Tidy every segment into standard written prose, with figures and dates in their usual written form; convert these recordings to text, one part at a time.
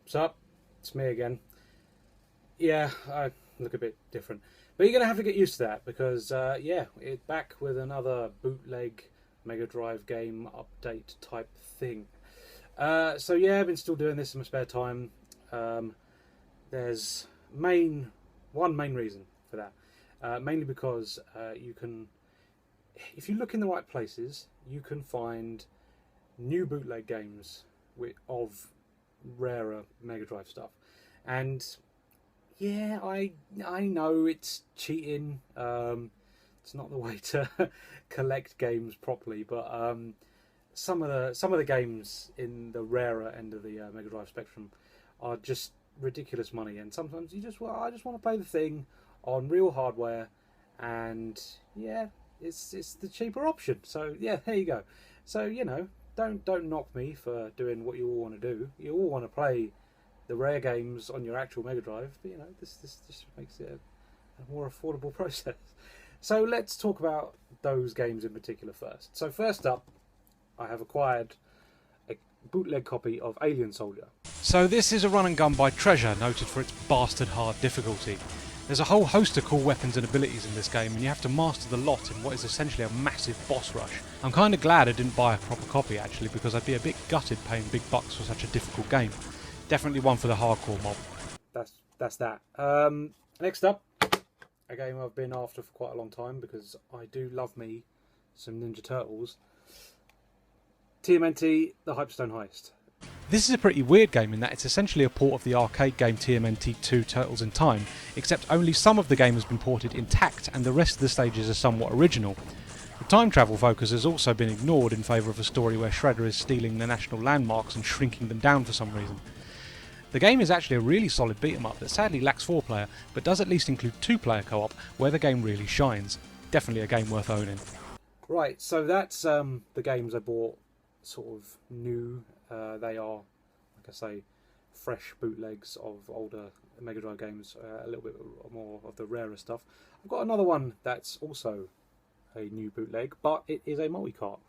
Sup? It's me again. Yeah, I look a bit different. But you're going to have to get used to that because, it's back with another bootleg Mega Drive game update type thing. I've been still doing this in my spare time. There's one main reason for that. Mainly because you can, if you look in the right places, you can find new bootleg games of rarer Mega Drive stuff. And yeah, I know it's cheating. It's not the way to collect games properly, but some of the games in the rarer end of the Mega Drive spectrum are just ridiculous money. And sometimes I just want to play the thing on real hardware, and yeah, it's the cheaper option. So yeah, there you go. So don't knock me for doing what you all want to do. You all want to play the rare games on your actual Mega Drive, but this just makes it a more affordable process. So let's talk about those games in particular first. So first up, I have acquired a bootleg copy of Alien Soldier. So this is a run and gun by Treasure, noted for its bastard hard difficulty. There's a whole host of cool weapons and abilities in this game, and you have to master the lot in what is essentially a massive boss rush. I'm kind of glad I didn't buy a proper copy actually, because I'd be a bit gutted paying big bucks for such a difficult game. Definitely one for the hardcore mob. That's that. Next up, a game I've been after for quite a long time because I do love me some Ninja Turtles. TMNT: The Hyperstone Heist. This is a pretty weird game in that it's essentially a port of the arcade game TMNT 2 Turtles in Time, except only some of the game has been ported intact and the rest of the stages are somewhat original. The time travel focus has also been ignored in favour of a story where Shredder is stealing the national landmarks and shrinking them down for some reason. The game is actually a really solid beat 'em up that sadly lacks 4-player, but does at least include 2-player co-op, where the game really shines. Definitely a game worth owning. Right, so that's the games I bought sort of new. They are, like I say, fresh bootlegs of older Mega Drive games, a little bit more of the rarer stuff. I've got another one that's also a new bootleg, but it is a multi-cart.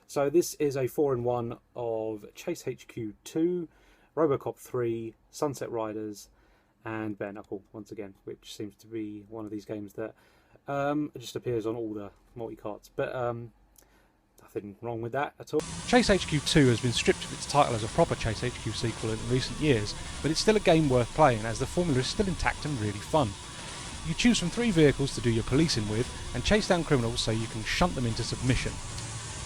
So this is a 4-in-1 of Chase HQ 2, Robocop 3, Sunset Riders, and Bare Knuckle once again, which seems to be one of these games that just appears on all the multi-carts. But nothing wrong with that at all. Chase HQ 2 has been stripped of its title as a proper Chase HQ sequel in recent years, but it's still a game worth playing as the formula is still intact and really fun. You choose from 3 vehicles to do your policing with and chase down criminals so you can shunt them into submission.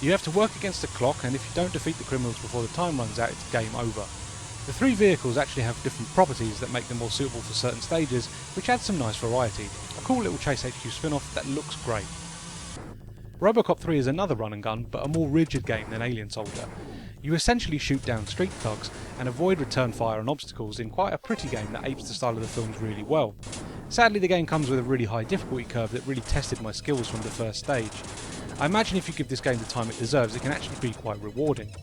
You have to work against the clock, and if you don't defeat the criminals before the time runs out, it's game over. The 3 vehicles actually have different properties that make them more suitable for certain stages, which adds some nice variety. A cool little Chase HQ spin-off that looks great. Robocop 3 is another run and gun, but a more rigid game than Alien Soldier. You essentially shoot down street thugs and avoid return fire and obstacles in quite a pretty game that apes the style of the films really well. Sadly, the game comes with a really high difficulty curve that really tested my skills from the first stage. I imagine if you give this game the time it deserves, it can actually be quite rewarding.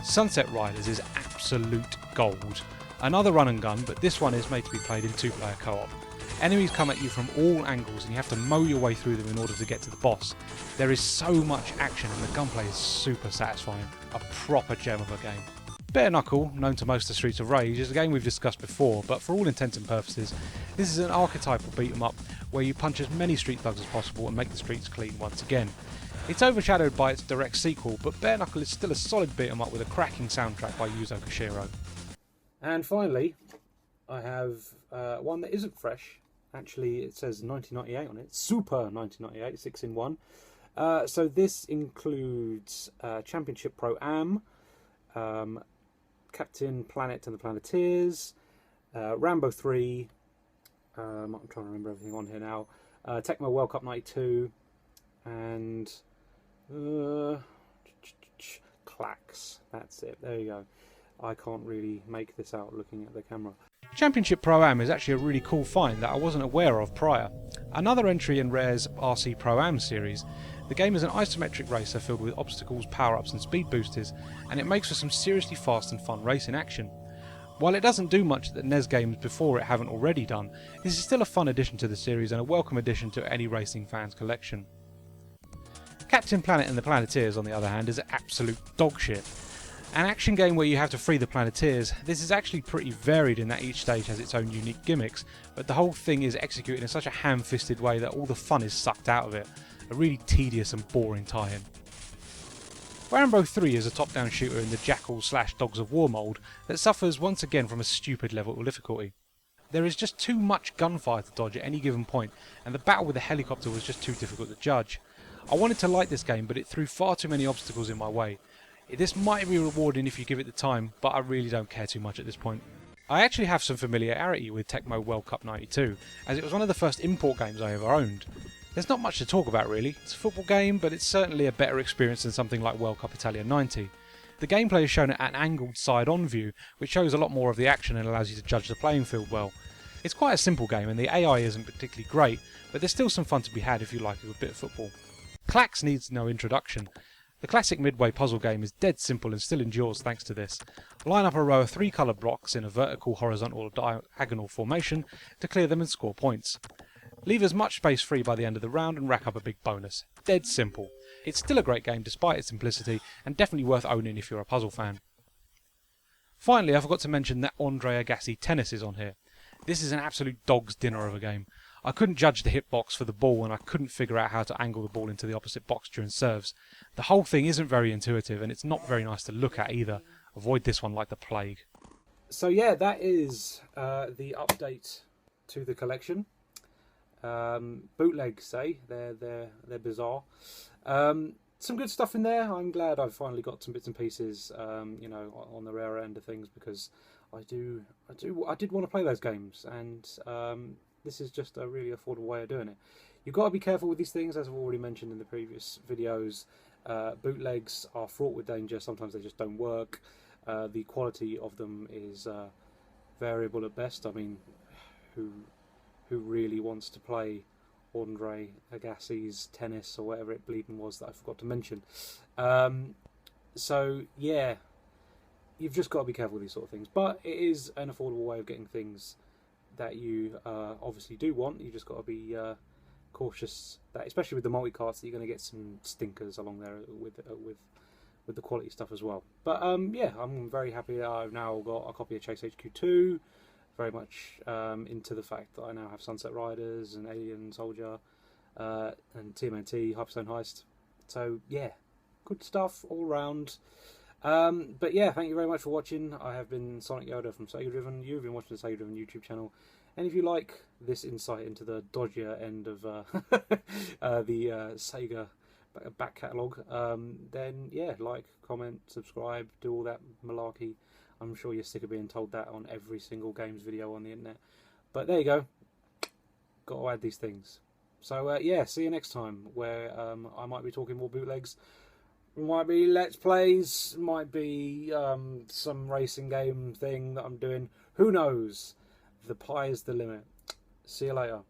Sunset Riders is absolute gold. Another run and gun, but this one is made to be played in 2-player co-op. Enemies come at you from all angles and you have to mow your way through them in order to get to the boss. There is so much action and the gunplay is super satisfying. A proper gem of a game. Bare Knuckle, known to most of Streets of Rage, is a game we've discussed before, but for all intents and purposes, this is an archetypal beat 'em up where you punch as many street thugs as possible and make the streets clean once again. It's overshadowed by its direct sequel, but Bare Knuckle is still a solid beat 'em up with a cracking soundtrack by Yuzo Koshiro. And finally, I have one that isn't fresh. Actually, it says 1998 on it. Super 1998, 6-in-1. So this includes Championship Pro-Am, Captain Planet and the Planeteers, Rambo 3, I'm trying to remember everything on here now, Tecmo World Cup 92, and Clax. That's it, there you go. I can't really make this out looking at the camera. Championship Pro-Am is actually a really cool find that I wasn't aware of prior. Another entry in Rare's RC Pro-Am series. The game is an isometric racer filled with obstacles, power-ups and speed boosters, and it makes for some seriously fast and fun racing action. While it doesn't do much that NES games before it haven't already done, this is still a fun addition to the series and a welcome addition to any racing fan's collection. Captain Planet and the Planeteers, on the other hand, is absolute dog shit. An action game where you have to free the Planeteers, this is actually pretty varied in that each stage has its own unique gimmicks, but the whole thing is executed in such a ham-fisted way that all the fun is sucked out of it. A really tedious and boring tie-in. Rambo 3 is a top-down shooter in the Jackal/Dogs of War mould that suffers once again from a stupid level of difficulty. There is just too much gunfire to dodge at any given point, and the battle with the helicopter was just too difficult to judge. I wanted to like this game, but it threw far too many obstacles in my way. This might be rewarding if you give it the time, but I really don't care too much at this point. I actually have some familiarity with Tecmo World Cup 92, as it was one of the first import games I ever owned. There's not much to talk about really. It's a football game, but it's certainly a better experience than something like World Cup Italia 90. The gameplay is shown at an angled side-on view, which shows a lot more of the action and allows you to judge the playing field well. It's quite a simple game and the AI isn't particularly great, but there's still some fun to be had if you like a good bit of football. Clax needs no introduction. The classic Midway puzzle game is dead simple and still endures thanks to this. Line up a row of 3 coloured blocks in a vertical, horizontal or diagonal formation to clear them and score points. Leave as much space free by the end of the round and rack up a big bonus. Dead simple. It's still a great game despite its simplicity and definitely worth owning if you're a puzzle fan. Finally, I forgot to mention that Andre Agassi Tennis is on here. This is an absolute dog's dinner of a game. I couldn't judge the hitbox for the ball and I couldn't figure out how to angle the ball into the opposite box during serves. The whole thing isn't very intuitive and it's not very nice to look at either. Avoid this one like the plague. So yeah, that is the update to the collection. Bootleg say, they're bizarre. Some good stuff in there. I'm glad I've finally got some bits and pieces, on the rarer end of things because I did want to play those games and this is just a really affordable way of doing it. You've got to be careful with these things, as I've already mentioned in the previous videos. Bootlegs are fraught with danger. Sometimes they just don't work. The quality of them is variable at best. I mean, who really wants to play Andre Agassi's Tennis or whatever it bleeding was that I forgot to mention? So yeah, you've just got to be careful with these sort of things. But it is an affordable way of getting things that you obviously do want. You just got to be cautious that, especially with the multi-carts, that you're going to get some stinkers along there with the quality stuff as well. But yeah, I'm very happy that I've now got a copy of Chase HQ2. Very much into the fact that I now have Sunset Riders and Alien Soldier and TMNT Hyperstone Heist. So yeah, good stuff all round. But yeah, thank you very much for watching. I have been Sonic Yoda from Sega Driven. You've been watching the Sega Driven YouTube channel. And if you like this insight into the dodgier end of the Sega back catalogue, then yeah, like, comment, subscribe, do all that malarkey. I'm sure you're sick of being told that on every single games video on the internet. But there you go. Got to add these things. So yeah, see you next time, where I might be talking more bootlegs. Might be Let's Plays, might be some racing game thing that I'm doing. Who knows? The pie is the limit. See you later.